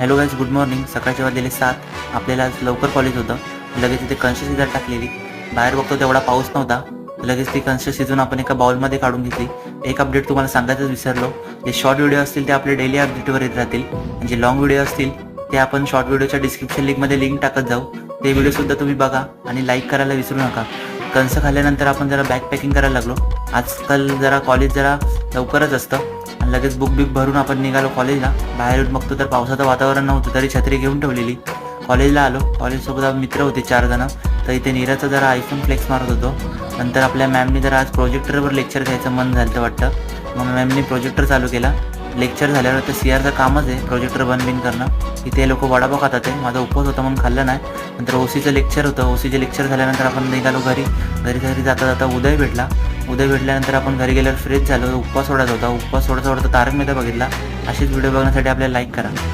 Hello guys, good morning. सकाळचे वाजलेले 7. आपल्याला आज लवकर कॉलेज होतं. लगेच तिथे कणसं शिजायला टाकलेली. बाहेर बघतो तेवढा पाऊस नव्हता. लगेच ती कणसं शिजून आपण एका बाउलमध्ये काढून घेतली. एक अपडेट तुम्हाला सांगायचंच विसरलो. जे शॉर्ट व्हिडिओ असतील ते आपले डेली अपडेटवर येत राहतील. आणि जे लॉंग व्हिडिओ असतील ते आपण शॉर्ट व्हिडिओच्या डिस्क्रिप्शन लिंकमध्ये लिंक टाकत जाऊ. ते व्हिडिओसुद्धा तुम्ही बघा आणि लाईक करायला विसरू नका. कणसं खाल्ल्यानंतर आपण जरा बॅग पॅकिंग करायला लागलो. आजकाल जरा कॉलेज जरा लवकरच असतं आणि लगेच बुक बघून आपण निघालो कॉलेजला. बाहेर येऊन बघतो तर पावसाचं वातावरण नव्हतं, तरी छत्री घेऊन ठेवलेली. कॉलेजला आलो. कॉलेजसोबत मित्र होते 4 जण. तर इथे नीराचा जरा आयफोन फ्लेक्स मारत होतो. नंतर आपल्या मॅमनी जरा आज प्रोजेक्टरवर लेक्चर घ्यायचं मन झालं वाटतं. मग मॅमनी प्रोजेक्टर चालू केला. लेक्चर झाल्यावर तर CRचं कामच आहे प्रोजेक्टर बंद बिन करणं. इथे लोक वडापाव खातात आहे. माझा उपवास होता म्हणून खाल्लं नाही. नंतर OCचं लेक्चर होतं. OCचे लेक्चर झाल्यानंतर आपण निघालो घरी. घरी जाता जाता उदय भेटल्यानंतर आपण घरी गेल्यावर फ्रेश झालो. उपवास सोडायचा होता. उपवास सोडता तारक मेहता बघितला. असेच व्हिडिओ बघण्यासाठी आपल्याला लाईक करा.